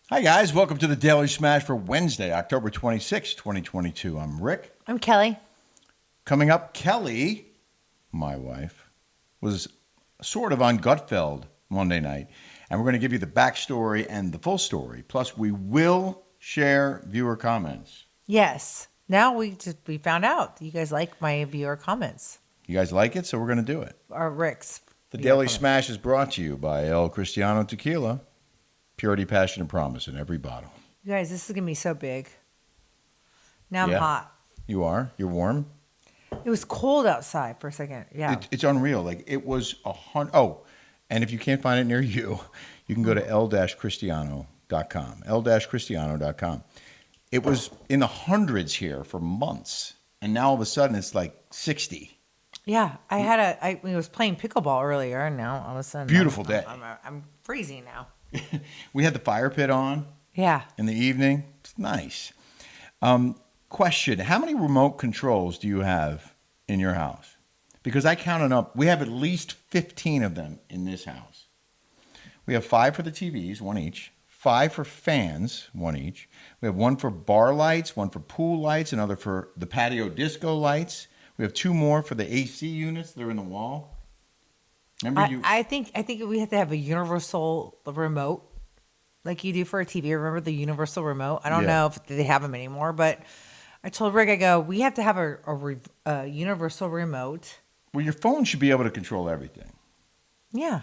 Hi, guys. Welcome to the Daily Smash for Wednesday, October 26, 2022. I'm Rick. I'm Kelly. Coming up, Kelly, my wife, was sort of on Gutfeld Monday night, and we're going to give you the backstory and the full story. Plus, we will share viewer comments. Yes. Now we found out you guys like my viewer comments. You guys like it, so we're going to do it. Or Rick's. The Daily Smash is brought to you by Cristiano Tequila. Purity, passion, and promise in every bottle. You guys, this is going to be so big. Now I'm hot. You are? You're warm? It was cold outside for a second. Yeah. It's unreal. Like, it was 100. Oh, and if you can't find it near you, you can go to l-cristiano.com. l-cristiano.com. It was in the hundreds here for months, and now all of a sudden it's like 60. Yeah. I was playing pickleball earlier, and now all of a sudden. Beautiful day. I'm freezing now. We had the fire pit on. Yeah. In the evening. It's nice. Question: how many remote controls do you have in your house? Because I counted up. We have at least 15 of them in this house. We have 5 for the TVs, one each. 5 for fans, one each. We have 1 for bar lights, 1 for pool lights, another for the patio disco lights. We have 2 more for the AC units that are in the wall. Remember I think we have to have a universal remote like you do for a TV. Remember the universal remote? I don't know if they have them anymore, but I told Rick, I go, we have to have a universal remote. Well, your phone should be able to control everything. Yeah.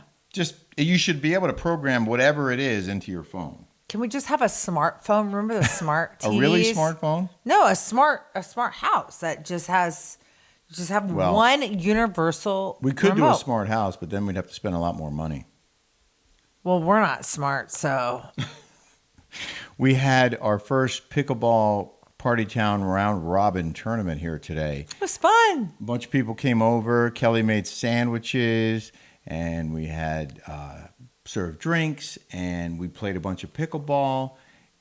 You should be able to program whatever it is into your phone. Can we just have a smartphone? Remember the smart TVs? A really smartphone? No, a smart house that just has one universal We could remote. do a smart house, but then we'd have to spend a lot more money. Well, we're not smart, so. We had our first Pickleball Partytown round robin tournament here today. It was fun. A bunch of people came over. Kelly made sandwiches, and we had served drinks, and we played a bunch of pickleball.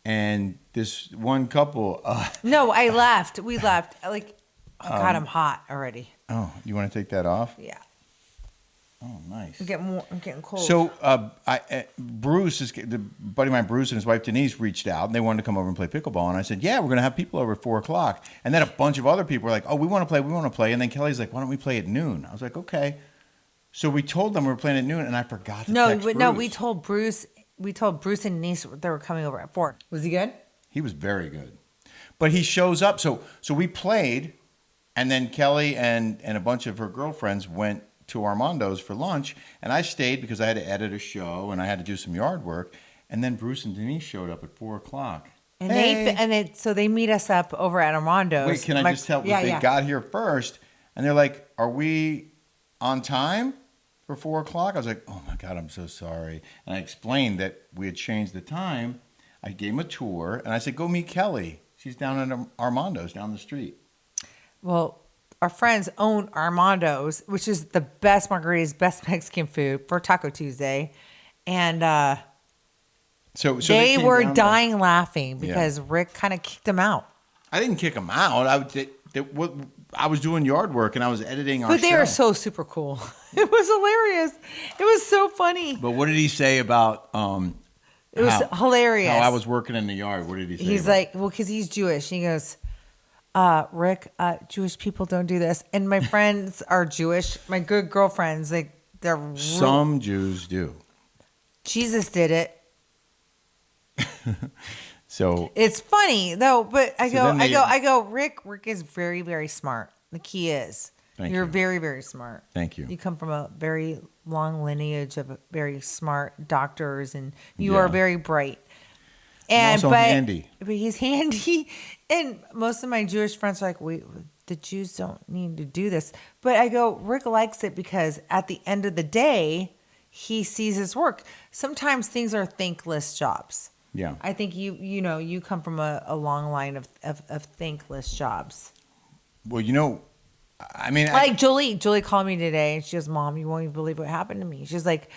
And this one couple. No, I left. We left. Like, oh God, I'm hot already. Oh, you want to take that off? Yeah. Oh, nice. I'm getting cold. So, Bruce, the buddy of mine, Bruce, and his wife Denise reached out, and they wanted to come over and play pickleball. And I said, "Yeah, we're going to have people over at 4:00." And then a bunch of other people were like, "Oh, we want to play." And then Kelly's like, "Why don't we play at noon?" I was like, "Okay." So we told them we were playing at noon, and I forgot to text Bruce. No, we told Bruce. We told Bruce and Denise they were coming over at 4. Was he good? He was very good, but he shows up. So we played, and then Kelly and a bunch of her girlfriends went to Armando's for lunch, and I stayed because I had to edit a show and I had to do some yard work. And then Bruce and Denise showed up at 4:00. And so they meet us up over at Armando's. Wait, can I just tell? Yeah, they got here first, and they're like, "Are we on time for 4:00?" I was like, "Oh my God, I'm so sorry." And I explained that we had changed the time. I gave him a tour, and I said, "Go meet Kelly. She's down at Armando's down the street." Well, our friends own Armando's, which is the best margaritas, best Mexican food for Taco Tuesday. And so they were dying laughing because Rick kind of kicked them out. I didn't kick them out. I was doing yard work and I was editing our show. But they were so super cool. It was hilarious. It was so funny. But what did he say about it was hilarious. How I was working in the yard. What did he say? He's like, well, because he's Jewish. He goes, Rick, Jewish people don't do this. And my friends are Jewish. My good girlfriends, some Jews do. Jesus did it. So it's funny though, but I go, Rick is very, very smart. The key is you're very, very smart. Thank you. You come from a very long lineage of very smart doctors, and you are very bright. And handy. But he's handy, and most of my Jewish friends are like, the Jews don't need to do this. But I go, Rick likes it because at the end of the day, he sees his work. Sometimes things are thankless jobs. Yeah. I think you come from a long line of thankless jobs. Well, I mean, like Julie called me today and she goes, "Mom, you won't even believe what happened to me." She's like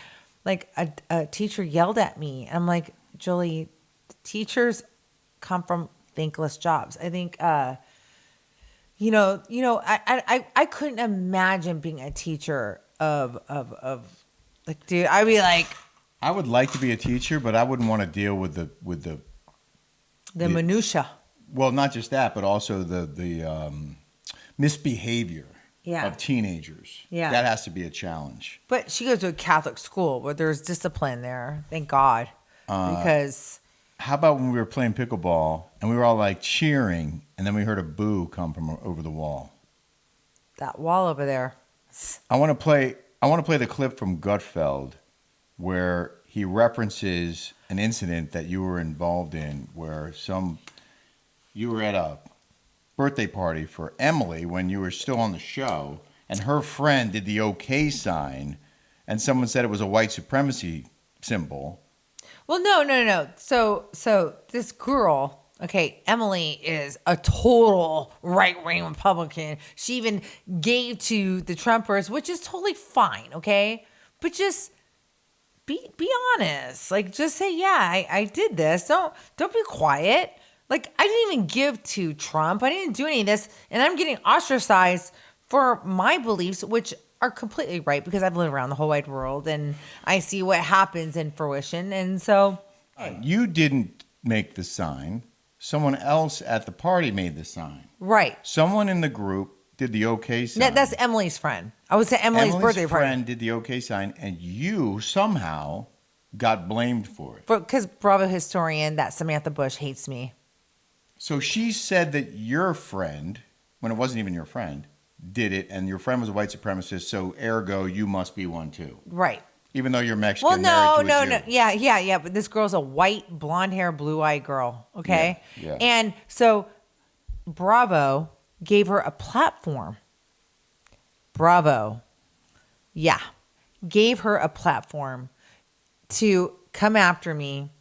a teacher yelled at me. I'm like, Julie, teachers come from thankless jobs. I think, I couldn't imagine being a teacher of like, dude, I'd be like, I would like to be a teacher, but I wouldn't want to deal with the minutia. well, not just that, but also the misbehavior of teenagers. Yeah. That has to be a challenge. But she goes to a Catholic school where there's discipline there. Thank God. Because How about when we were playing pickleball and we were all like cheering, and then we heard a boo come from over the wall? that wall over there. I want to play the clip from Gutfeld where he references an incident that you were involved in where you were at a birthday party for Emily when you were still on the show, and her friend did the OK sign, and someone said it was a white supremacy symbol. Well, no. So this girl, okay, Emily is a total right-wing Republican. She even gave to the Trumpers, which is totally fine, okay? But just be honest. Like, just say, yeah, I did this. Don't be quiet. Like, I didn't even give to Trump. I didn't do any of this, and I'm getting ostracized for my beliefs, which are completely right because I've lived around the whole wide world and I see what happens in fruition. And so, You didn't make the sign. Someone else at the party made the sign. right. Someone in the group did the OK sign. That's Emily's friend. I would say Emily's birthday party. friend did the OK sign, and you somehow got blamed for it. Because Bravo historian, that Samantha Bush hates me. So she said that your friend, when it wasn't even your friend, did it, and your friend was a white supremacist, so ergo you must be one too. Right. Even though you're Mexican. Well, married to a no. Jew. Yeah. But this girl's a white, blonde hair, blue eyed girl. Okay. Yeah. And so Bravo gave her a platform. Bravo. Yeah. Gave her a platform to come after me.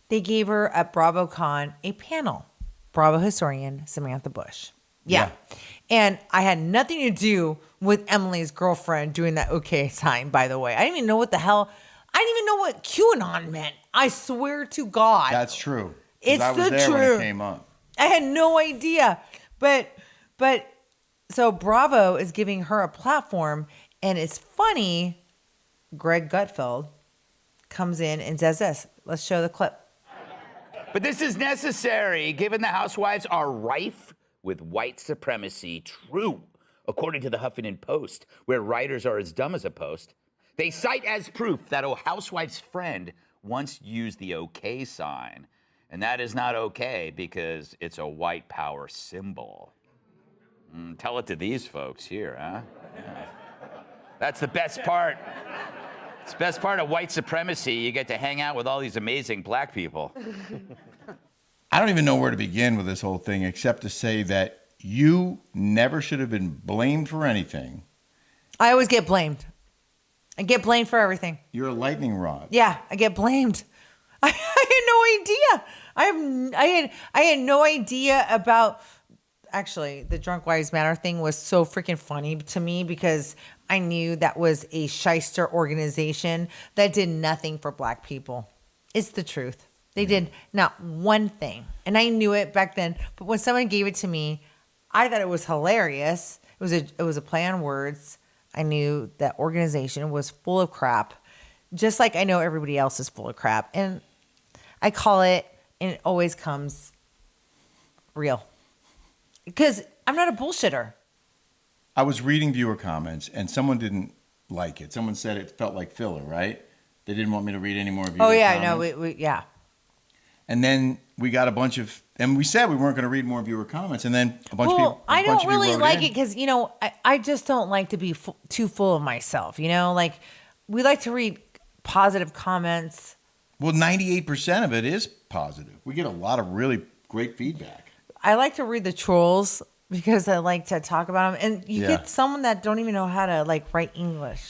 They gave her at BravoCon a panel. Bravo historian Samantha Bush. Yeah. And I had nothing to do with Emily's girlfriend doing that okay sign, by the way. I didn't even know what the hell. I didn't even know what QAnon meant. I swear to God. That's true. 'Cause It's I was the there when truth. it came up. I had no idea. But so Bravo is giving her a platform, and it's funny. Greg Gutfeld comes in and says this. Let's show the clip. But this is necessary, given the housewives are rife with white supremacy. True, according to the Huffington Post, where writers are as dumb as a post. They cite as proof that a housewife's friend once used the OK sign. And that is not okay because it's a white power symbol. Tell it to these folks here, huh? Yeah. That's the best part. It's the best part of white supremacy. You get to hang out with all these amazing black people. I don't even know where to begin with this whole thing except to say that you never should have been blamed for anything. I always get blamed. I get blamed for everything. You're a lightning rod. Yeah, I get blamed. I had no idea. I had no idea about. Actually, the Drunk Wives Matter thing was so freaking funny to me because I knew that was a shyster organization that did nothing for black people. It's the truth. They did not one thing. And I knew it back then. But when someone gave it to me, I thought it was hilarious. It was a play on words. I knew that organization was full of crap, just like I know everybody else is full of crap. And I call it, and it always comes real. Because I'm not a bullshitter. I was reading viewer comments, and someone didn't like it. Someone said it felt like filler, right? They didn't want me to read any more viewer comments. No, yeah. And then we got a bunch of, and we said we weren't going to read more viewer comments, and then a bunch of people. I don't really like it because, I just don't like to be too full of myself, Like, we like to read positive comments. Well, 98% of it is positive. We get a lot of really great feedback. I like to read the trolls because I like to talk about them. And you get someone that don't even know how to, write English.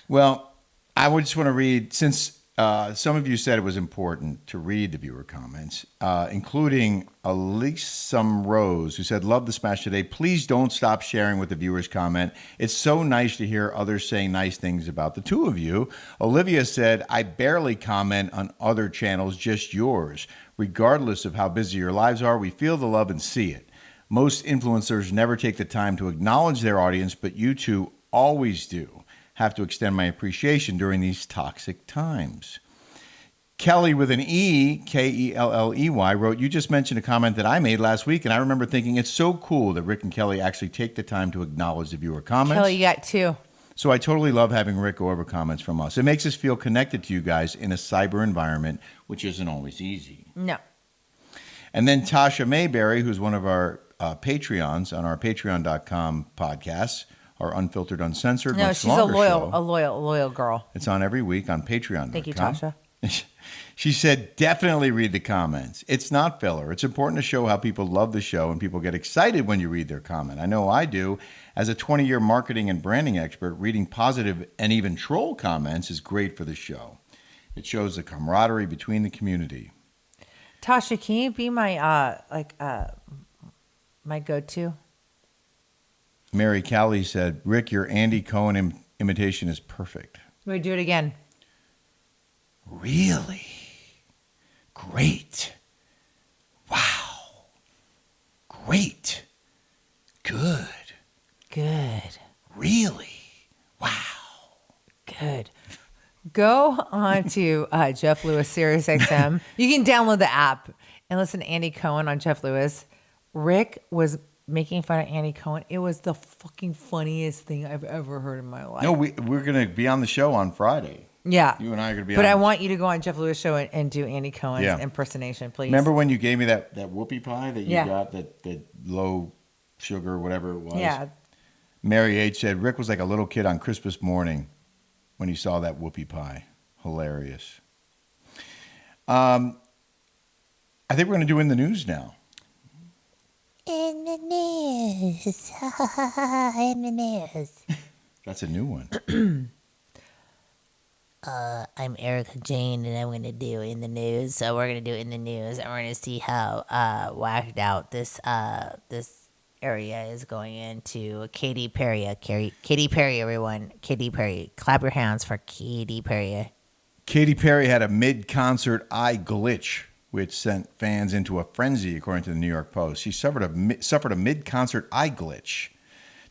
Well, I would just want to read, since some of you said it was important to read the viewer comments, including Alisam Rose, who said, love the smash today. Please don't stop sharing with the viewers comment. It's so nice to hear others saying nice things about the two of you. Olivia said, I barely comment on other channels, just yours. Regardless of how busy your lives are, we feel the love and see it. Most influencers never take the time to acknowledge their audience, but you two always do. Have to extend my appreciation during these toxic times. Kelly with an E, Kelley, wrote, you just mentioned a comment that I made last week, and I remember thinking it's so cool that Rick and Kelly actually take the time to acknowledge the viewer comments. Kelly, you got 2. So I totally love having Rick go over comments from us. It makes us feel connected to you guys in a cyber environment, which isn't always easy. No. And then Tasha Mayberry, who's one of our Patreons on our patreon.com podcasts, our Unfiltered, Uncensored. No, much she's a longer loyal, show. a loyal girl. It's on every week on patreon.com. Thank you, Tasha. She said, definitely read the comments. It's not filler. It's important to show how people love the show and people get excited when you read their comment. I know I do. As a 20-year marketing and branding expert, reading positive and even troll comments is great for the show. It shows the camaraderie between the community. Tasha, can you be my my go-to? Mary Callie said, Rick, your Andy Cohen imitation is perfect. We do it again. Really? Great. Wow. Great. Good. Good. Really? Wow. Good. Go on to Jeff Lewis Sirius XM. You can download the app and listen to Andy Cohen on Jeff Lewis. Rick was making fun of Andy Cohen. It was the fucking funniest thing I've ever heard in my life. No, we're going to be on the show on Friday. Yeah. You and I are going to be But on. I want you to go on Jeff Lewis show and do Andy Cohen's impersonation, please. Remember when you gave me that whoopie pie that you Yeah. got, that low sugar, whatever it was? Yeah. Mary H. said, Rick was like a little kid on Christmas morning when he saw that whoopie pie. Hilarious. I think we're going to do In the News now. In the news. In the news. That's a new one. I'm Erica Jane, and I'm going to do In the News. So we're going to do In the News, and we're going to see how whacked out this area is going into. Katy Perry. Katy Perry, everyone. Katy Perry. Clap your hands for Katy Perry. Katy Perry had a mid-concert eye glitch, which sent fans into a frenzy, according to the New York Post. She suffered a mid-concert eye glitch.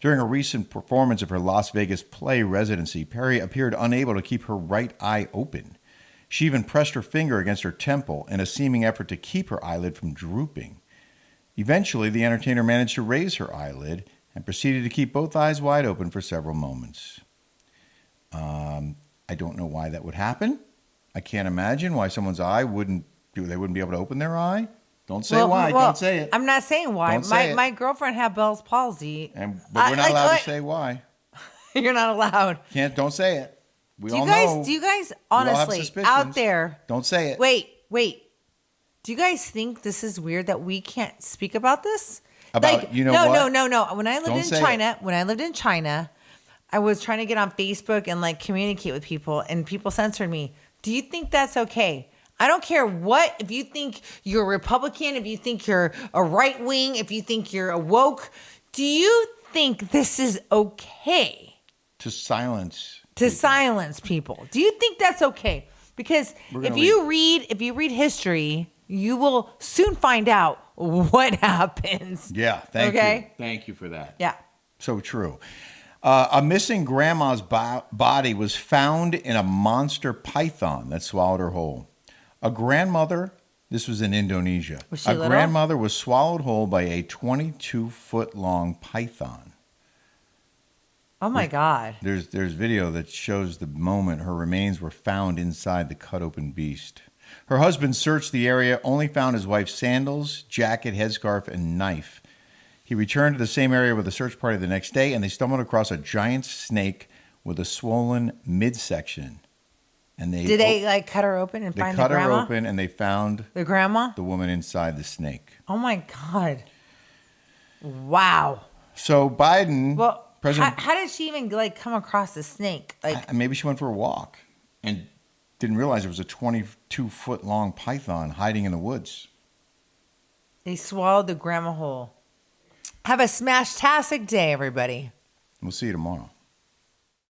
During a recent performance of her Las Vegas play residency, Perry appeared unable to keep her right eye open. She even pressed her finger against her temple in a seeming effort to keep her eyelid from drooping. Eventually, the entertainer managed to raise her eyelid and proceeded to keep both eyes wide open for several moments. I don't know why that would happen. I can't imagine why someone's eye wouldn't be able to open their eye. Don't say why. Don't say it. I'm not saying why. Don't say it. My girlfriend had Bell's palsy. But we're not allowed to say why. You're not allowed. Don't say it. We all Do know. you guys all have honestly suspicions. out there? Don't say it. Wait. Do you guys think this is weird that we can't speak about this? About no. When I lived Don't in say China, I was trying to get on Facebook and communicate with people, and people censored me. Do you think that's okay? I don't care what, if you think you're a Republican, if you think you're a right wing, if you think you're a woke, do you think this is okay? To silence. Silence people. Do you think that's okay? Because if you read history, you will soon find out what happens. Yeah, thank you. Okay? Thank you for that. Yeah. So true. A missing grandma's body was found in a monster python that swallowed her whole. A grandmother, this was in Indonesia. Was she little? Grandmother was swallowed whole by a 22-foot-long python. Oh my God. There's video that shows the moment her remains were found inside the cut-open beast. Her husband searched the area, only found his wife's sandals, jacket, headscarf, and knife. He returned to the same area with a search party the next day, and they stumbled across a giant snake with a swollen midsection. And Did they cut her open and find the grandma? They cut her open, and they found the grandma? The woman inside the snake. Oh my God. Wow. So Biden, President, how did she even come across the snake? Maybe she went for a walk and didn't realize there was a 22-foot-long python hiding in the woods. They swallowed the grandma whole. Have a smash-tastic day, everybody. We'll see you tomorrow.